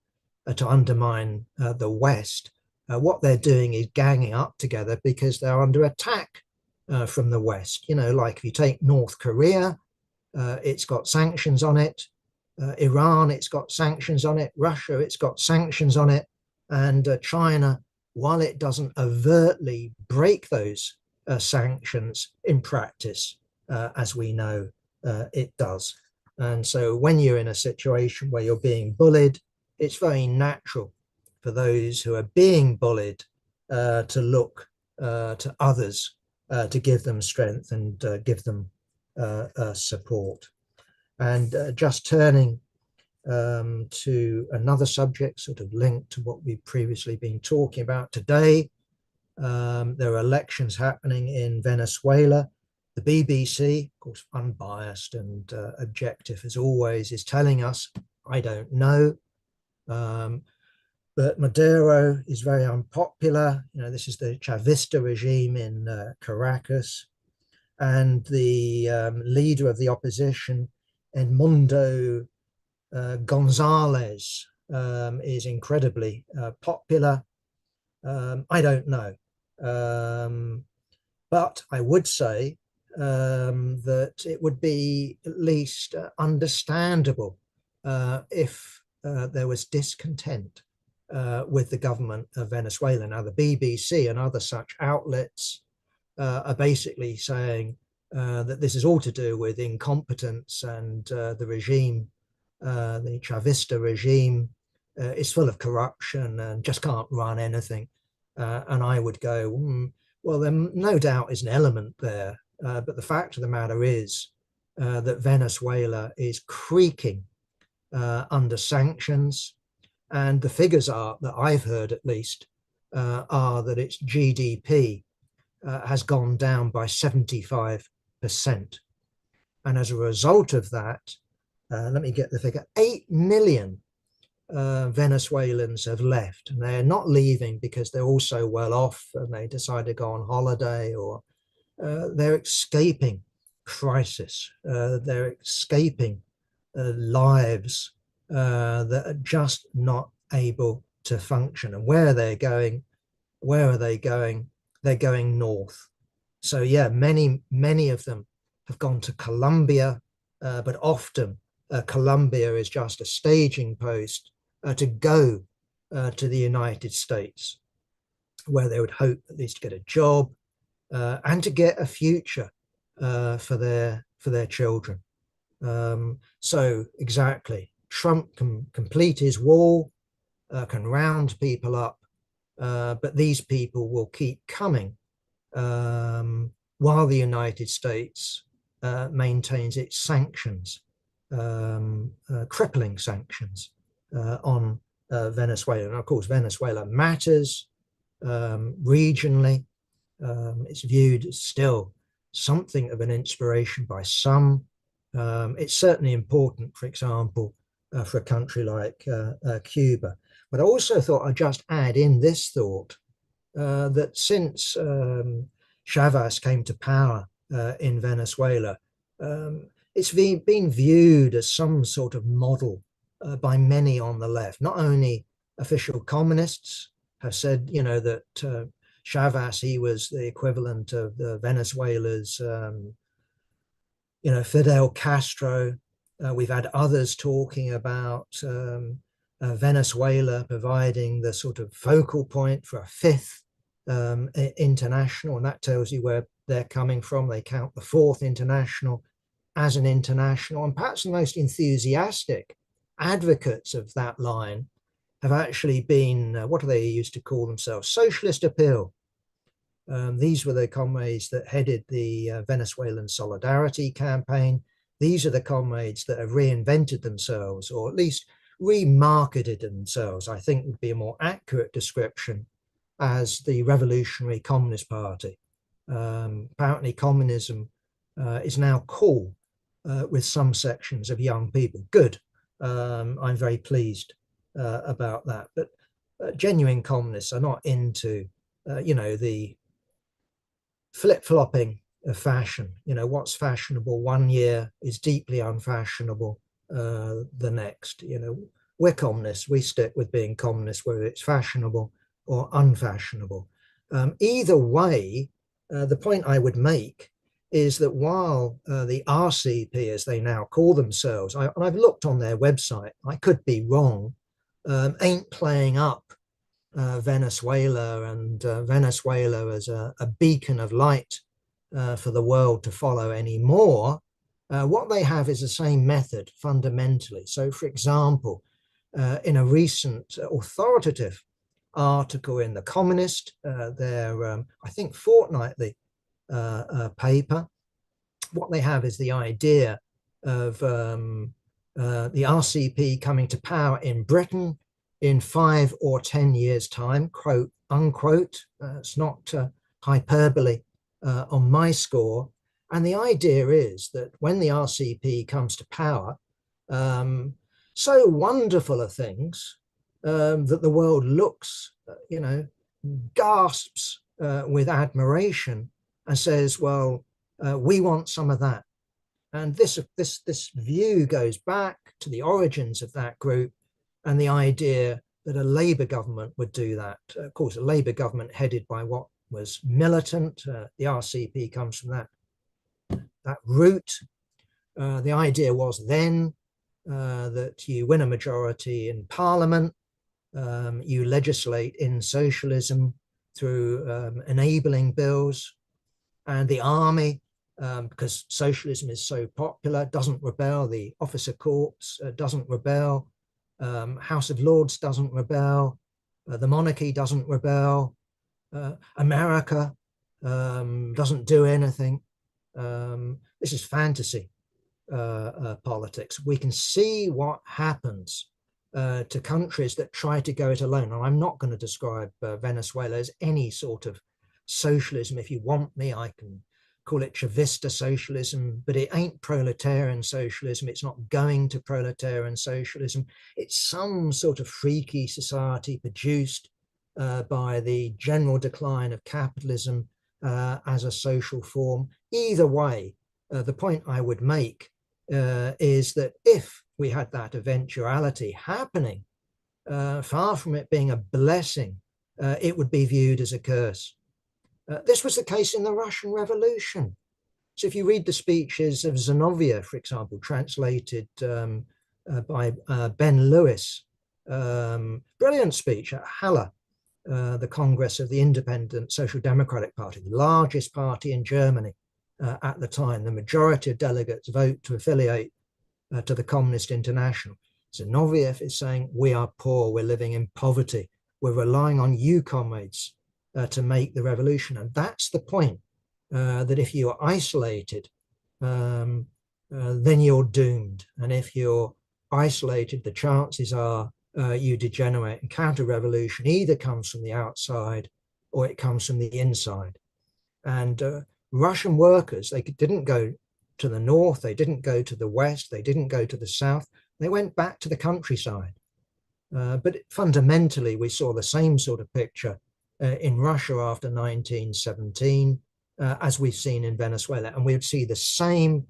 to undermine the West. What they're doing is ganging up together because they're under attack from the West. You know, like if you take North Korea, it's got sanctions on it. Iran, it's got sanctions on it. Russia, it's got sanctions on it. And China, while it doesn't overtly break those sanctions in practice, as we know, it does. And so when you're in a situation where you're being bullied, it's very natural for those who are being bullied to look to others to give them strength and give them support. And just turning to another subject, sort of linked to what we've previously been talking about today, there are elections happening in Venezuela. The BBC, of course, unbiased and objective as always, is telling us, I don't know. But Maduro is very unpopular. You know, this is the Chavista regime in Caracas. And the leader of the opposition, Edmundo Gonzalez, is incredibly popular. I don't know. But I would say that it would be at least understandable if there was discontent with the government of Venezuela. Now, the BBC and other such outlets are basically saying that this is all to do with incompetence and the regime, the Chavista regime, is full of corruption and just can't run anything. And I would go, well, there no doubt is an element there. But the fact of the matter is that Venezuela is creaking under sanctions. And the figures are, that I've heard at least, are that its GDP has gone down by 75%. And as a result of that, let me get the figure, 8 million Venezuelans have left. And they're not leaving because they're all so well off and they decide to go on holiday, or they're escaping crisis. They're escaping lives that are just not able to function. And where they're going, where are they going? They're going north. So yeah, many of them have gone to Colombia, but often Colombia is just a staging post to go to the United States, where they would hope at least to get a job and to get a future. for their children. So exactly, Trump can complete his wall, can round people up, but these people will keep coming while the United States maintains its sanctions, crippling sanctions on Venezuela. And of course, Venezuela matters regionally. It's viewed as still something of an inspiration by some. It's certainly important, for example, for a country like Cuba. But I also thought I'd just add in this thought that since Chavez came to power in Venezuela, it's been viewed as some sort of model by many on the left. Not only official communists have said, that Chavez, he was the equivalent of Venezuela's, Fidel Castro. We've had others talking about Venezuela providing the sort of focal point for a fifth international, and that tells you where they're coming from. They count the fourth international as an international, and perhaps the most enthusiastic advocates of that line have actually been, what do they used to call themselves? Socialist Appeal. These were the comrades that headed the Venezuelan Solidarity Campaign. These are the comrades that have reinvented themselves, or at least remarketed themselves, I think would be a more accurate description, as the Revolutionary Communist Party. Apparently communism is now cool with some sections of young people. Good. I'm very pleased about that. But genuine communists are not into, the flip-flopping of fashion. What's fashionable one year is deeply unfashionable the next. We're communists. We stick with being communists, whether it's fashionable or unfashionable. Either way, the point I would make is that while the RCP, as they now call themselves, and I've looked on their website, I could be wrong, ain't playing up Venezuela and Venezuela as a beacon of light for the world to follow anymore. What they have is the same method fundamentally. So, for example, in a recent authoritative article in The Communist, their, I think, fortnightly paper, what they have is the idea of the RCP coming to power in Britain in 5 or 10 years' time, quote unquote. It's not hyperbole on my score. And the idea is that when the RCP comes to power, so wonderful are things that the world looks, gasps with admiration and says, well, we want some of that. And this view goes back to the origins of that group and the idea that a Labour government would do that. Of course, a Labour government headed by what was militant. The RCP comes from that route. The idea was then that you win a majority in Parliament, you legislate in socialism through enabling bills, and the army, because socialism is so popular, doesn't rebel. The officer corps doesn't rebel. House of Lords doesn't rebel. The monarchy doesn't rebel. America doesn't do anything. This is fantasy politics. We can see what happens to countries that try to go it alone. And I'm not going to describe Venezuela as any sort of socialism. If you want me, I can call it Chavista socialism, but it ain't proletarian socialism. It's not going to proletarian socialism. It's some sort of freaky society produced by the general decline of capitalism as a social form. Either way, the point I would make is that if we had that eventuality happening, far from it being a blessing, it would be viewed as a curse. This was the case in the Russian Revolution. So if you read the speeches of Zinoviev, for example, translated by Ben Lewis, brilliant speech at Halle, the Congress of the Independent Social Democratic Party, the largest party in Germany at the time. The majority of delegates vote to affiliate to the Communist International. Zinoviev is saying, we are poor, we're living in poverty, we're relying on you, comrades, to make the revolution. And that's the point, that if you are isolated, then you're doomed. And if you're isolated, the chances are you degenerate. And counter-revolution either comes from the outside or it comes from the inside. And Russian workers, they didn't go to the north, they didn't go to the west, they didn't go to the south, they went back to the countryside. But fundamentally, we saw the same sort of picture in Russia after 1917, as we've seen in Venezuela. And we would see the same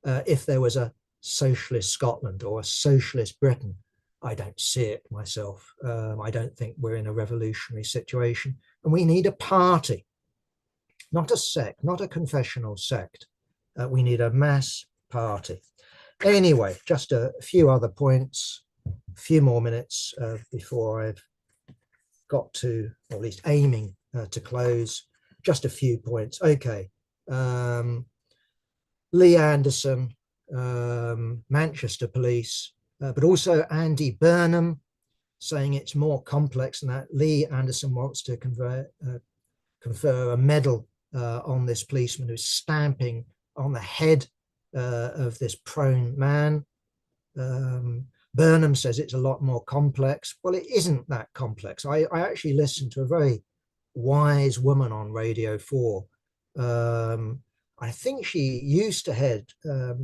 if there was a socialist Scotland or a socialist Britain. I don't see it myself. I don't think we're in a revolutionary situation. And we need a party, not a sect, not a confessional sect. We need a mass party. Anyway, just a few other points, a few more minutes before I've got to, or at least aiming to close. Just a few points. Okay. Lee Anderson, Manchester Police, but also Andy Burnham saying it's more complex than that. Lee Anderson wants to confer a medal on this policeman who's stamping on the head of this prone man. Burnham says it's a lot more complex. Well, it isn't that complex. I actually listened to a very wise woman on Radio 4. I think she used to head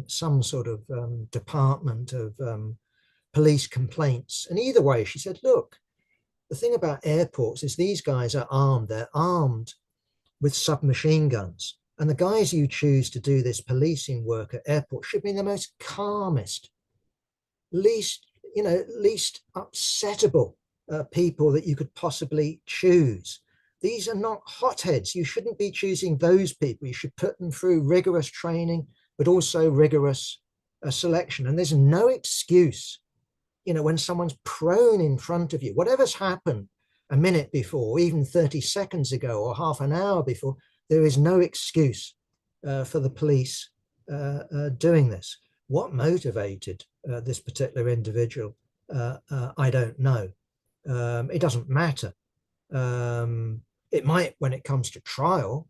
some sort of department of police complaints. And either way, she said, look, the thing about airports is these guys are armed. They're armed with submachine guns. And the guys you choose to do this policing work at airports should be the most calmest, least upsettable people that you could possibly choose. These are not hotheads. You shouldn't be choosing those people. You should put them through rigorous training, but also rigorous selection. And there's no excuse, when someone's prone in front of you, whatever's happened a minute before, even 30 seconds ago or half an hour before, there is no excuse for the police doing this. What motivated this particular individual, I don't know. It doesn't matter. It might when it comes to trial,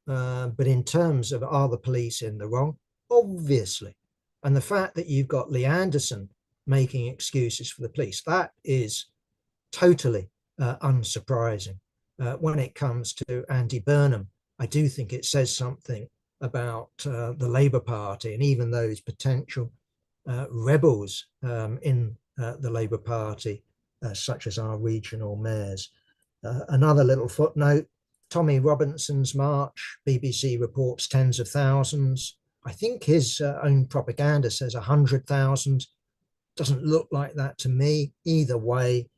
but in terms of are the police in the wrong? Obviously. And the fact that you've got Lee Anderson making excuses for the police, that is totally unsurprising. When it comes to Andy Burnham, I do think it says something about the Labour Party and even those potential rebels in the Labour Party, such as our regional mayors. Another little footnote, Tommy Robinson's march, BBC reports tens of thousands. I think his own propaganda says 100,000. Doesn't look like that to me. Either way,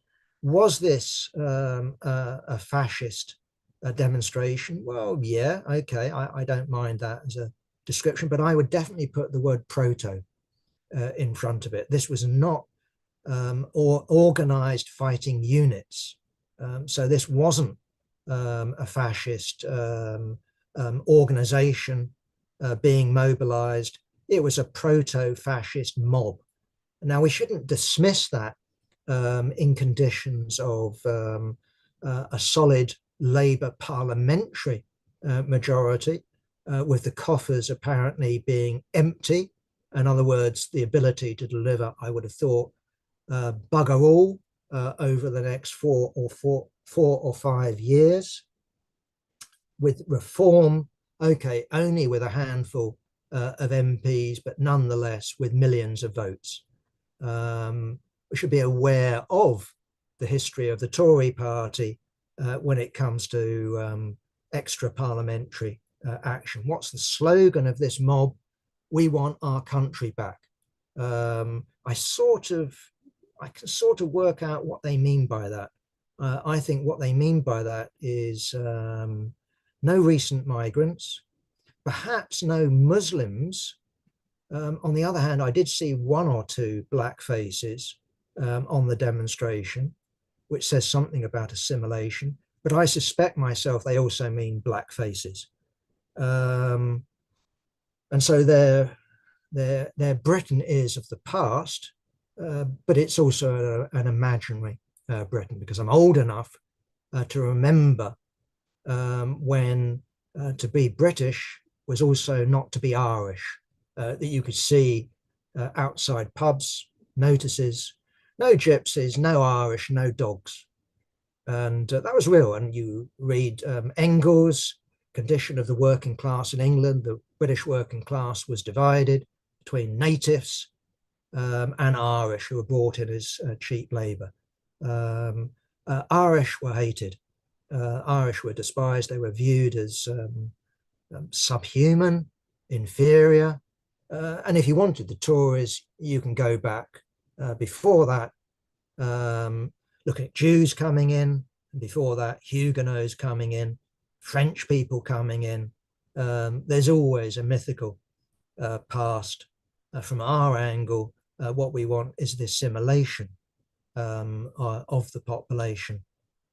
was this a fascist demonstration? Well, yeah, okay, I don't mind that as a description, but I would definitely put the word proto in front of it. This was not or organized fighting units. So this wasn't a fascist organization being mobilized. It was a proto-fascist mob. Now, we shouldn't dismiss that in conditions of a solid Labour parliamentary majority, with the coffers apparently being empty. In other words, the ability to deliver, I would have thought, bugger all over the next 4 or 5 years. With reform, okay, only with a handful of MPs, but nonetheless with millions of votes. We should be aware of the history of the Tory party when it comes to extra parliamentary action. What's the slogan of this mob? We want our country back. I can sort of work out what they mean by that. I think what they mean by that is no recent migrants, perhaps no Muslims. On the other hand, I did see 1 or 2 black faces on the demonstration, which says something about assimilation, but I suspect myself they also mean black faces. And so their Britain is of the past, but it's also an imaginary Britain, because I'm old enough to remember when to be British was also not to be Irish, that you could see outside pubs notices, no gypsies, no Irish, no dogs. And that was real. And you read Engels' Condition of the Working Class in England. The British working class was divided between natives and Irish, who were brought in as cheap labor. Irish were hated. Irish were despised. They were viewed as subhuman, inferior. And if you wanted the Tories, you can go back before that, looking at Jews coming in, and before that, Huguenots coming in, French people coming in. There's always a mythical past. From our angle, what we want is the assimilation of the population,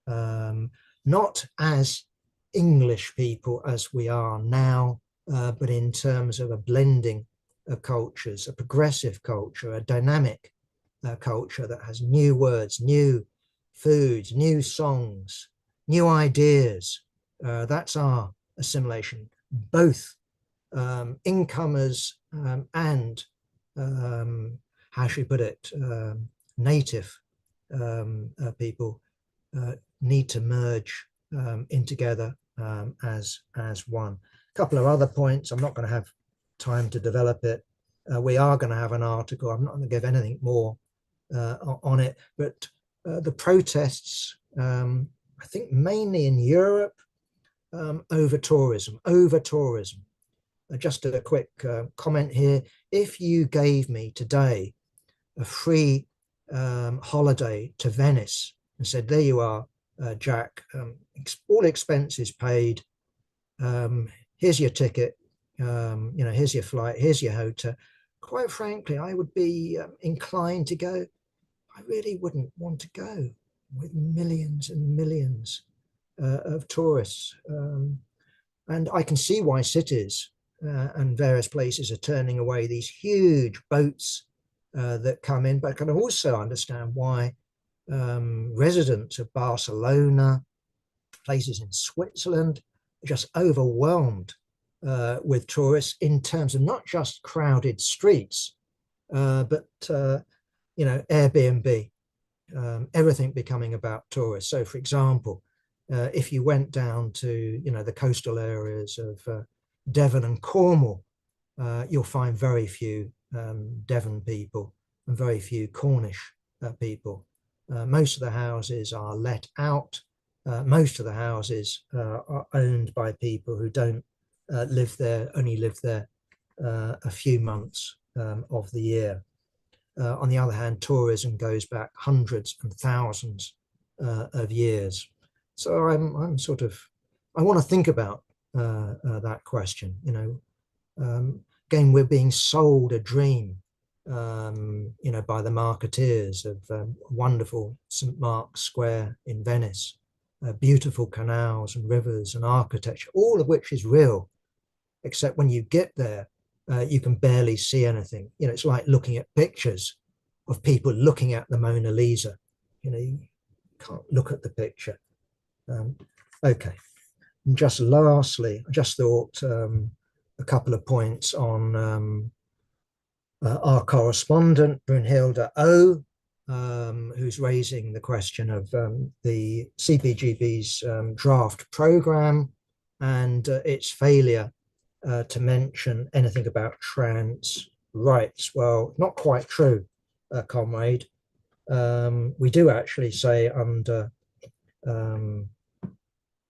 not as English people as we are now, but in terms of a blending of cultures, a progressive culture, a dynamic culture that has new words, new foods, new songs, new ideas. That's our assimilation, both incomers and, how should we put it, native people need to merge in together as one. A couple of other points. I'm not going to have time to develop it. We are going to have an article. I'm not going to give anything more on it, but the protests, I think mainly in Europe, over tourism. Just a quick comment here. If you gave me today a free holiday to Venice and said, there you are, Jack, all expenses paid, here's your ticket, here's your flight, here's your hotel, quite frankly, I would be inclined to go. I really wouldn't want to go with millions and millions of tourists. And I can see why cities and various places are turning away these huge boats that come in, but I can also understand why residents of Barcelona, places in Switzerland, are just overwhelmed with tourists in terms of not just crowded streets, but Airbnb, everything becoming about tourists. So, for example, if you went down to the coastal areas of Devon and Cornwall, you'll find very few Devon people and very few Cornish people. Most of the houses are let out. Most of the houses are owned by people who don't live there, only live there a few months of the year. On the other hand, tourism goes back hundreds and thousands of years. So I'm sort of, I want to think about that question. Again, we're being sold a dream, by the marketeers of wonderful St. Mark's Square in Venice, beautiful canals and rivers and architecture, all of which is real, except when you get there, you can barely see anything. It's like looking at pictures of people looking at the Mona Lisa. You can't look at the picture. Okay. And just lastly, I just thought a couple of points on our correspondent, Brunhilde O, who's raising the question of the CPGB's draft program and its failure to mention anything about trans rights. Well, not quite true, comrade. We do actually say under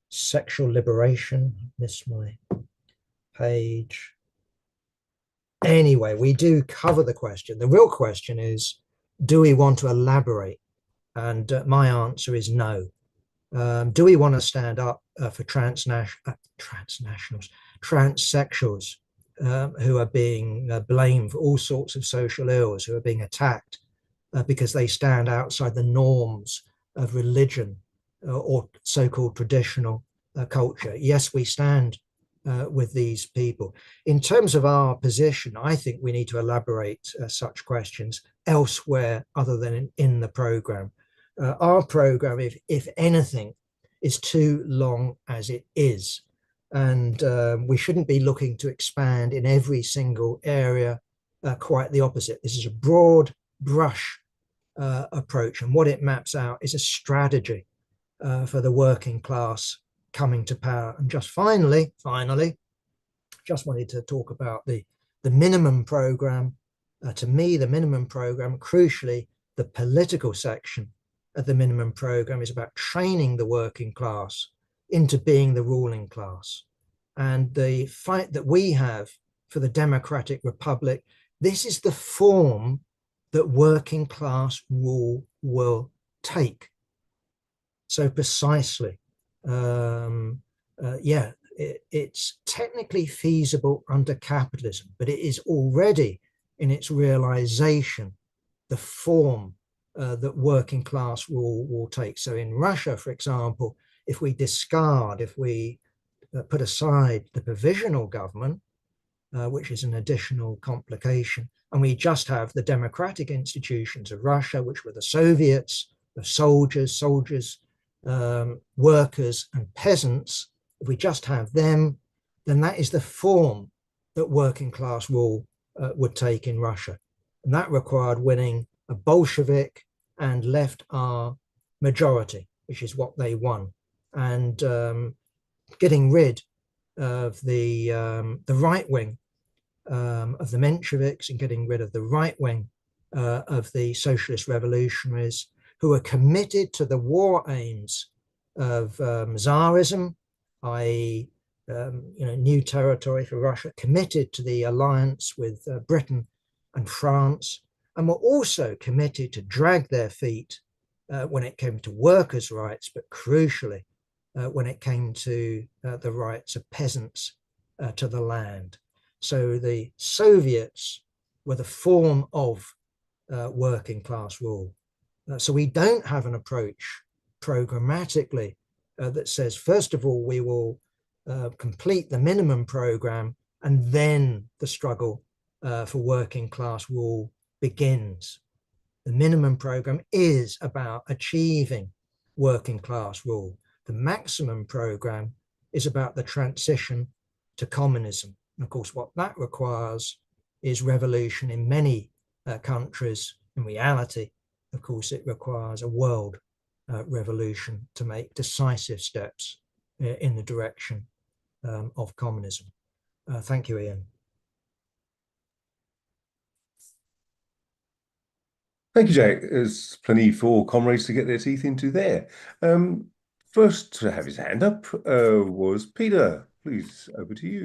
sexual liberation, miss my page. Anyway, we do cover the question. The real question is, do we want to elaborate? And my answer is no. Do we want to stand up for transsexuals who are being blamed for all sorts of social ills, who are being attacked because they stand outside the norms of religion or so-called traditional culture? Yes, we stand with these people. In terms of our position, I think we need to elaborate such questions elsewhere other than in the program. Our program, if anything, is too long as it is. And we shouldn't be looking to expand in every single area, quite the opposite. This is a broad brush approach. And what it maps out is a strategy for the working class coming to power. And just finally, just wanted to talk about the minimum program. To me, the minimum program, crucially, the political section of the minimum program is about training the working class into being the ruling class. And the fight that we have for the democratic republic, this is the form that working class rule will take. So precisely, it's technically feasible under capitalism, but it is already in its realization the form that working class rule will take. So in Russia, for example, if we put aside the provisional government, which is an additional complication, and we just have the democratic institutions of Russia, which were the Soviets, the soldiers, workers, and peasants. If we just have them, then that is the form that working class rule would take in Russia. And that required winning a Bolshevik and left R majority, which is what they won, and getting rid of the right wing of the Mensheviks and getting rid of the right wing of the socialist revolutionaries, who were committed to the war aims of Tsarism, i.e., new territory for Russia, committed to the alliance with Britain and France, and were also committed to drag their feet when it came to workers' rights, but crucially, when it came to the rights of peasants to the land. So the Soviets were the form of working class rule. So we don't have an approach programmatically that says, first of all, we will complete the minimum program, and then the struggle for working class rule begins. The minimum program is about achieving working class rule. The maximum program is about the transition to communism. And of course, what that requires is revolution in many countries. In reality, of course, it requires a world revolution to make decisive steps in the direction of communism. Thank you, Ian. Thank you, Jack. There's plenty for comrades to get their teeth into there. First to have his hand up was Peter. Please, over to you.